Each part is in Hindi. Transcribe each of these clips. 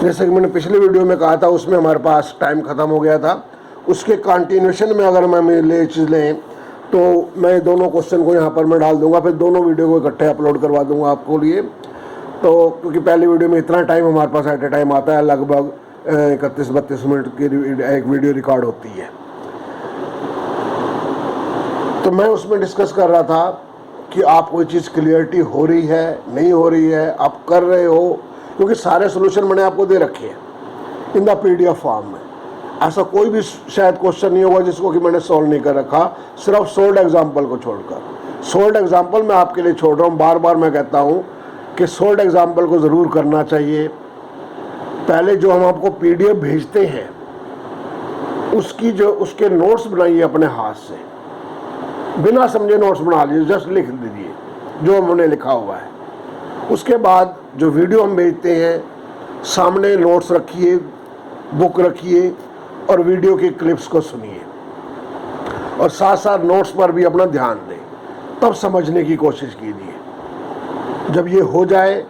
जैसे कि मैंने पिछले वीडियो में कहा था, उसमें हमारे पास टाइम ख़त्म हो गया था। उसके कंटिन्यूशन में अगर मैं ले चीज़ लें तो मैं दोनों क्वेश्चन को यहाँ पर मैं डाल दूंगा, फिर दोनों वीडियो को इकट्ठे अपलोड करवा दूंगा आपको लिए। तो क्योंकि पहली वीडियो में इतना टाइम हमारे पास एट ए टाइम आता है, लगभग 31-32 मिनट की एक वीडियो रिकॉर्ड होती है। तो मैं उसमें डिस्कस कर रहा था कि आप कोई चीज़ क्लियरिटी हो रही है, नहीं हो रही है, आप कर रहे हो, क्योंकि सारे सोल्यूशन मैंने आपको दे रखे हैं इन द PDF फॉर्म में। ऐसा कोई भी शायद क्वेश्चन नहीं होगा जिसको कि मैंने सॉल्व नहीं कर रखा, सिर्फ सोल्ड एग्जाम्पल को छोड़कर। सोल्ड एग्जाम्पल मैं आपके लिए छोड़ रहा हूँ, बार बार मैं कहता हूँ कि सोल्ड एग्जाम्पल को ज़रूर करना चाहिए। पहले जो हम आपको PDF भेजते हैं उसके नोट्स बनाइए अपने हाथ से, बिना समझे नोट्स बना लीजिए, जस्ट लिख दीजिए जो हमने लिखा हुआ है। उसके बाद जो वीडियो हम भेजते हैं, सामने नोट्स रखिए, बुक रखिए और वीडियो की क्लिप्स को सुनिए, और साथ साथ नोट्स पर भी अपना ध्यान दें, तब समझने की कोशिश कीजिए। जब ये हो जाए,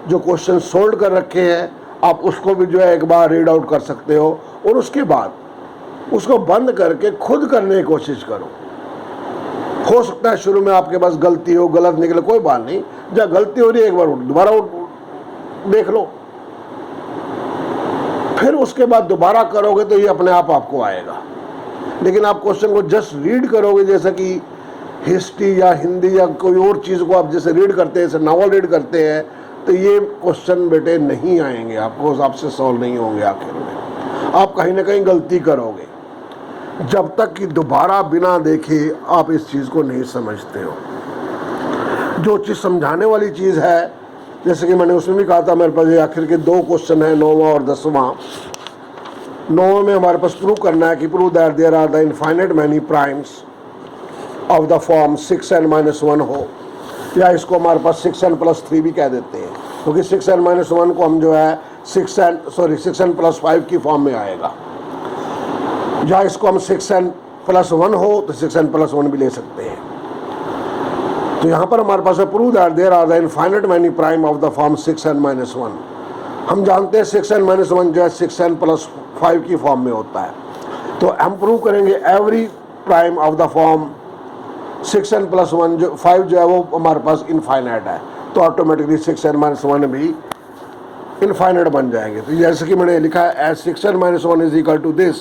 जो क्वेश्चन सोल्व कर रखे हैं आप उसको भी जो है एक बार रीड आउट कर सकते हो, और उसके बाद उसको बंद करके खुद करने की कोशिश करो। हो सकता है शुरू में आपके पास गलती हो, गलत निकले, कोई बात नहीं, जब गलती हो रही है एक बार दोबारा देख लो, फिर उसके बाद दोबारा करोगे तो ये अपने आप आपको आएगा। लेकिन आप क्वेश्चन को जस्ट रीड करोगे, जैसा कि हिस्ट्री या हिंदी या कोई और चीज़ को आप जैसे रीड करते हैं, जैसे नावल रीड करते हैं, तो ये क्वेश्चन बेटे नहीं आएंगे आपको, आपसे सॉल्व नहीं होंगे। आखिर में आप कहीं ना कहीं गलती करोगे जब तक कि दोबारा बिना देखे आप इस चीज़ को नहीं समझते हो। जो चीज़ समझाने वाली चीज़ है, जैसे कि मैंने उसमें भी कहा था, मेरे पास ये आखिर के 2 क्वेश्चन है, 9वां और 10वां। 9वें में हमारे पास प्रूव करना है कि prove that there are the infinite many primes of the form 6n-1 हो, या इसको हमारे पास 6n+3 भी कह देते हैं, क्योंकि 6n-1 को हम जो है 6n+5 की फॉर्म में आएगा, या इसको हम 6n+1 हो तो 6n+1 भी ले सकते हैं। तो यहाँ पर हमारे पास है prove that there are the infinite many prime of the form 6n-1। हम जानते हैं 6n-1 जो है 6n+5 की फॉर्म में होता है, तो हम प्रूव करेंगे every prime of the form 6n+1 जो 5 जो है वो हमारे पास इनफाइनाइट है, तो ऑटोमेटिकली 6n-1 भी इनफाइनाइट बन जाएंगे। तो जैसे कि मैंने लिखा है as 6n-1 is equal to this,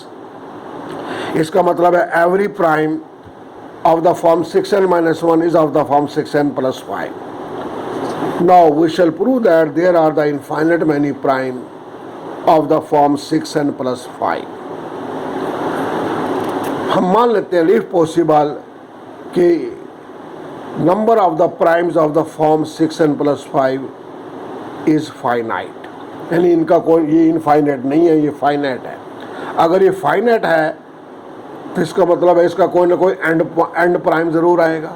इसका मतलब है every prime of the form 6n-1 is of the form 6n+5. Now we shall prove that there are the infinite many prime of the form 6n+5. हम मान लेते हैं if possible कि number of the primes of the form 6n+5 is finite, यानी इनका कोई ये इनफाइनाइट नहीं है, ये फाइनाइट है। अगर ये फाइनाइट है तो इसका मतलब है इसका कोई ना कोई एंड प्राइम जरूर आएगा।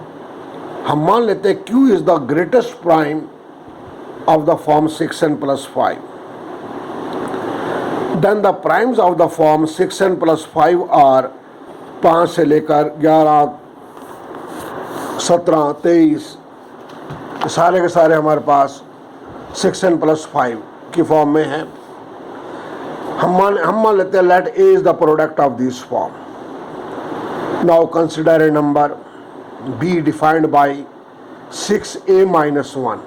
हम मान लेते हैं Q is the greatest prime of the form 6n+5, then the primes of the form 6n+5 are 5 से लेकर 11, 17, 23 सारे के सारे हमारे पास 6n+5 की फॉर्म में हैं। हम मान लेते हैं let A is the product of this form. Now consider a number B defined by 6a-1.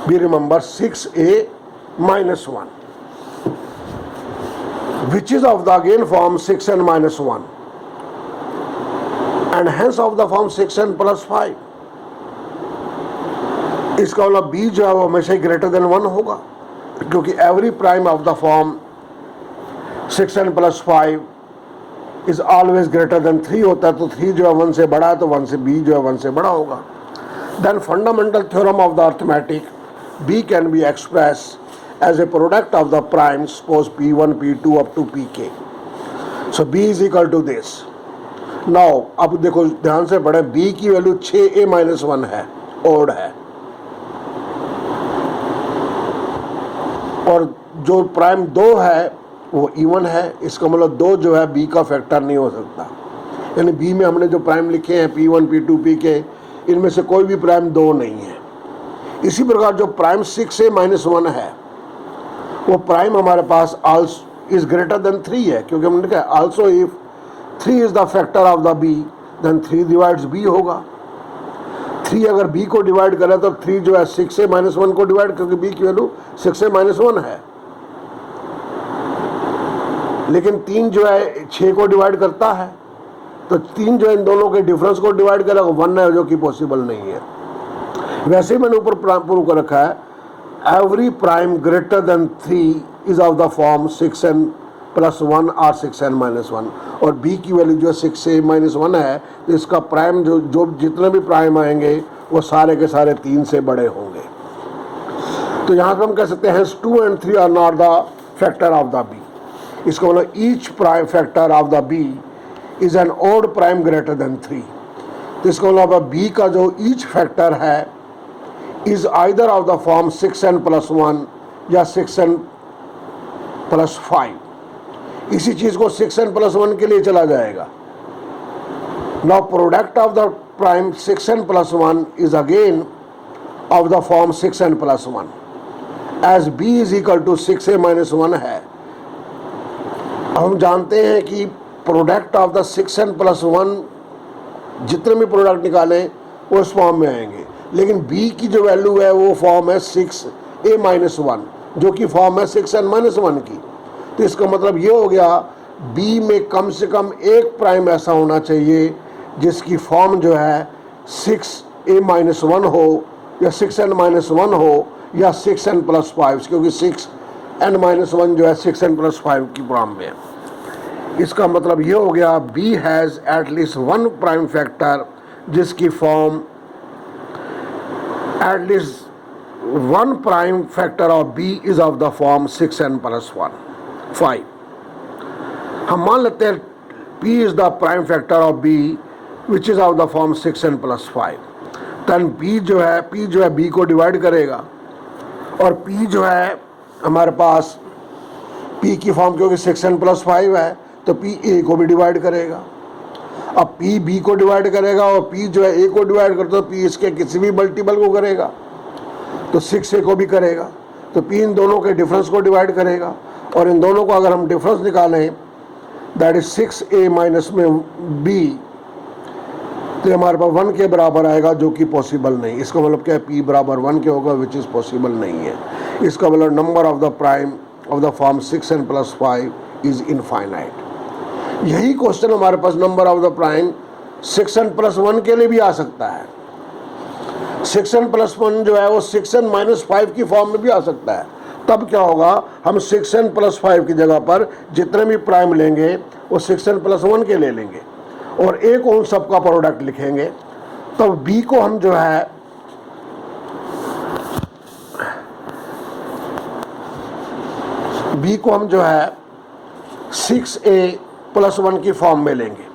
We remember 6a-1, which is of the again form 6n-1, and hence of the form 6n+5. इसका मतलब B जो है वो हमेशा ग्रेटर देन 1 होगा, क्योंकि every prime of the form 6n+5 is always greater than 3 होता है, तो 3 जो है 1 से बड़ा है, तो 1 से B जो है 1 से बड़ा होगा। Then fundamental theorem of the arithmetic, B can be express as a product of the prime, suppose P1, P2 up to Pk, so B is equal to this. Now अब देखो ध्यान से पढ़े, B की वैल्यू 6a-1 है, ओड है, और जो प्राइम 2 है वो इवन है। इसका मतलब 2 जो है B का फैक्टर नहीं हो सकता, यानी B में हमने जो प्राइम लिखे हैं P1, P2, Pk, इनमें से कोई भी प्राइम 2 नहीं है। इसी प्रकार जो प्राइम 6a-1 है वो प्राइम हमारे पास आल्सो इज ग्रेटर देन 3 है, क्योंकि हमने कहा also if 3 is the factor of the B then 3 divides B होगा। 3 अगर b को डिवाइड करे तो 3 जो है 6 से -1 को डिवाइड, क्योंकि b की वैल्यू 6 से -1 है। लेकिन 3 जो है 6 को डिवाइड करता है, तो 3 जो इन दोनों के डिफरेंस को डिवाइड करेगा 1 है, जो कि पॉसिबल नहीं है। वैसे ही मैंने ऊपर प्रूव कर रखा है, every prime greater than 3 is of the form 6n + 1 और 6n - 1, और b की वैल्यू जो 6 से -1 है, तो इसका प्राइम जो जितने भी प्राइम आएंगे वो सारे के सारे 3 से बड़े होंगे। तो यहाँ पर हम कह सकते हैं 2 and 3 are not the factor of the b। इसका मतलब each prime factor of the b is an odd prime greater than 3। तो इसका मतलब b का जो ईच फैक्टर है is either of the form 6n + 1 या 6n + 5। इसी चीज को 6n + 1 के लिए चला जाएगा। Now product of the prime 6n + 1 is again of the form 6n + 1 as b is equal to 6a - 1 है। हम जानते हैं कि प्रोडक्ट ऑफ द 6n + 1 जितने भी प्रोडक्ट निकालें वो इस फॉर्म में आएंगे, लेकिन b की जो वैल्यू है वो फॉर्म है 6a - 1, जो कि फॉर्म है 6n - 1 की। तो इसका मतलब ये हो गया b में कम से कम एक प्राइम ऐसा होना चाहिए जिसकी फॉर्म जो है 6a - 1 हो, या 6n - 1 हो, या 6n + 5, क्योंकि 6n - 1 जो है 6n + 5 की फॉर्म में है। इसका मतलब ये हो गया b has at least 1 prime factor जिसकी form at least 1 prime factor of b is of the form 6n + 1 5। हम मान लेते हैं p is the prime factor of b which is of the form 6n + 5। तन p जो है b को डिवाइड करेगा, और p जो है हमारे पास p की फॉर्म क्योंकि 6n + 5 है तो p a को भी डिवाइड करेगा। अब p b को डिवाइड करेगा और p जो है a को डिवाइड करता है, तो p इसके किसी भी मल्टीपल को करेगा, तो 6a को भी करेगा। तो p इन दोनों के डिफरेंस को डिवाइड करेगा, और इन दोनों को अगर हम डिफरेंस निकालें दैट इज 6a माइनस में b, तो हमारे पास 1 के बराबर आएगा, जो कि पॉसिबल नहीं। इसका मतलब क्या है, p बराबर 1 के होगा, विच इज़ पॉसिबल नहीं है। इसका मतलब number of the prime of the form 6n + 5 is infinite. यही क्वेश्चन हमारे पास number of the prime 6n + 1 के लिए भी आ सकता है। 6n + 1 जो है वो 6n - 5 की फॉर्म में भी आ सकता है। तब क्या होगा, हम 6n + 5 की जगह पर जितने भी प्राइम लेंगे वो 6n + 1 के ले लेंगे, और a को उन सब का प्रोडक्ट लिखेंगे। तब b को हम जो है b को हम जो है 6a + 1 की फॉर्म में लेंगे।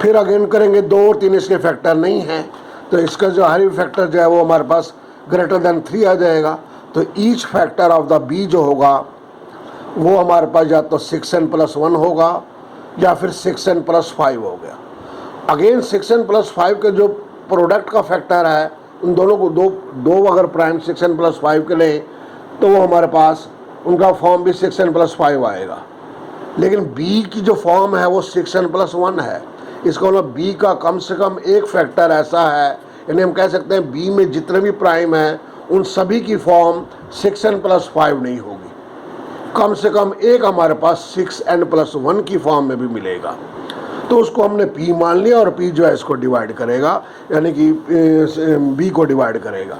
फिर अगेन करेंगे 2 और 3 इसके फैक्टर नहीं है, तो इसका जो हर फैक्टर जो है वो हमारे पास ग्रेटर देन 3 आ जाएगा। तो each factor of the b जो होगा वो हमारे पास या तो 6n + 1 होगा या फिर 6n + 5 हो गया। अगेन 6n + 5 के जो प्रोडक्ट का फैक्टर है, उन दोनों को दो अगर प्राइम 6n + 5 के ले तो वो हमारे पास उनका फॉर्म भी 6n + 5 आएगा। लेकिन b की जो फॉर्म है वो 6n + 1 है। इसका मतलब b का कम से कम एक फैक्टर ऐसा है, यानी हम कह सकते हैं b में जितने भी प्राइम हैं उन सभी की फॉर्म 6n + 5 नहीं होगी। कम से कम एक हमारे पास 6n + 1 की फॉर्म में भी मिलेगा। तो उसको हमने p मान लिया, और p जो है इसको डिवाइड करेगा, यानी कि b को डिवाइड करेगा।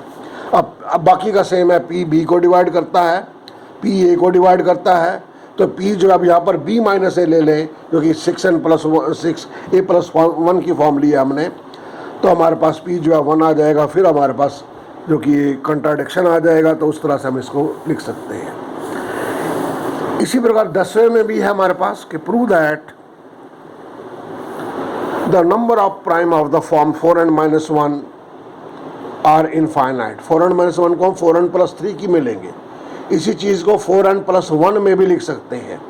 अब बाकी का सेम है, p b को डिवाइड करता है, p a को डिवाइड करता है। तो p जो अब यहाँ पर b - a ले लें, क्योंकि 6n + 6a + 1 की फॉर्म ली है हमने, तो हमारे पास p जो है 1 आ जाएगा। फिर हमारे पास जो कि कंट्राडिक्शन आ जाएगा, तो उस तरह से हम इसको लिख सकते हैं। इसी प्रकार 10वें में भी है हमारे पास कि prove that the number of prime of the form 4n - 1 are infinite. 4n - 1 को हम 4n + 3 की में लेंगे। इसी चीज़ को 4n + 1 में भी लिख सकते हैं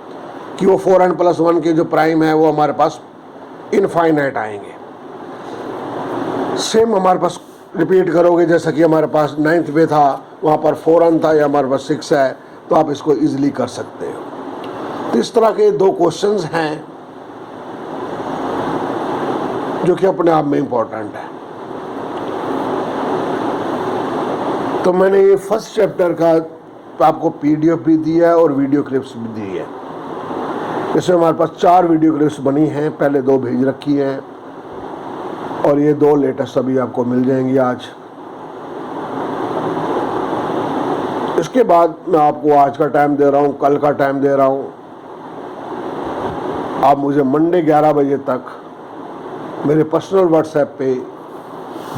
कि वो 4n + 1 के जो प्राइम है वो हमारे पास इनफाइनाइट आएंगे। सेम हमारे पास रिपीट करोगे, जैसा कि हमारे पास 9th में था, वहाँ पर 4n था, या हमारे पास 6 है, तो आप इसको इजीली कर सकते हो। तो इस तरह के 2 क्वेश्चंस हैं जो कि अपने आप में इम्पोर्टेंट है। तो मैंने ये फर्स्ट चैप्टर का आपको PDF भी दिया है और वीडियो क्लिप्स भी दी है। इसमें हमारे पास 4 वीडियो क्लिप्स बनी हैं, पहले 2 भेज रखी हैं और ये 2 लेटेस्ट अभी आपको मिल जाएंगी आज। इसके बाद मैं आपको आज का टाइम दे रहा हूँ, कल का टाइम दे रहा हूँ। आप मुझे मंडे 11 बजे तक मेरे पर्सनल व्हाट्सएप पे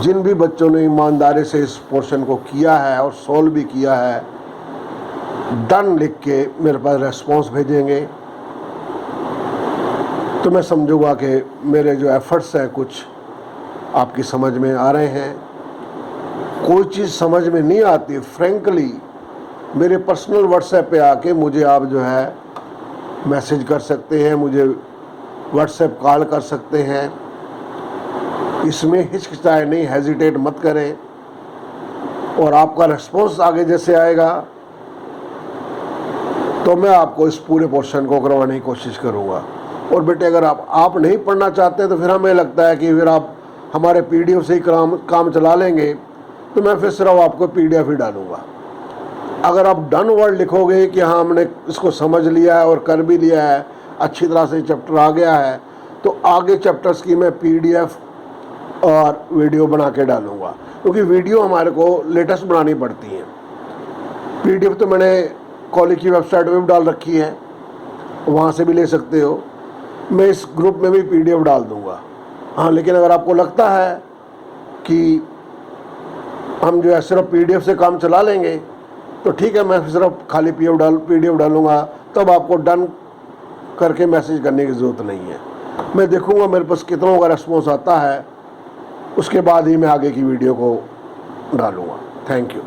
जिन भी बच्चों ने ईमानदारी से इस पोर्शन को किया है और सॉल्व भी किया है, डन लिख के मेरे पास रेस्पॉन्स भेजेंगे तो मैं समझूंगा कि मेरे जो एफर्ट्स हैं कुछ आपकी समझ में आ रहे हैं। कोई चीज़ समझ में नहीं आती, फ्रैंकली मेरे पर्सनल व्हाट्सएप पे आके मुझे आप जो है मैसेज कर सकते हैं, मुझे व्हाट्सएप कॉल कर सकते हैं। इसमें हिचकिचाए नहीं, हेजिटेट मत करें। और आपका रिस्पॉन्स आगे जैसे आएगा तो मैं आपको इस पूरे पोर्शन को करवाने की कोशिश करूँगा। और बेटे अगर आप नहीं पढ़ना चाहते तो फिर हमें लगता है कि फिर आप हमारे PDF से ही काम चला लेंगे, तो मैं फिर सिर्फ आपको PDF ही डालूँगा। अगर आप डन वर्ड लिखोगे कि हाँ हमने इसको समझ लिया है और कर भी लिया है, अच्छी तरह से चैप्टर आ गया है, तो आगे चैप्टर्स की मैं PDF और वीडियो बना के डालूँगा, क्योंकि वीडियो हमारे को लेटेस्ट बनानी पड़ती है। PDF तो मैंने कॉलेज की वेबसाइट पर भी डाल रखी है, वहाँ से भी ले सकते हो। मैं इस ग्रुप में भी PDF डाल दूँगा। हाँ, लेकिन अगर आपको लगता है कि हम जो है सिर्फ PDF से काम चला लेंगे तो ठीक है, मैं सिर्फ खाली PDF डालूँगा, तब आपको डन करके मैसेज करने की ज़रूरत नहीं है। मैं देखूँगा मेरे पास कितनों का रिस्पॉन्स आता है, उसके बाद ही मैं आगे की वीडियो को डालूँगा। Thank you.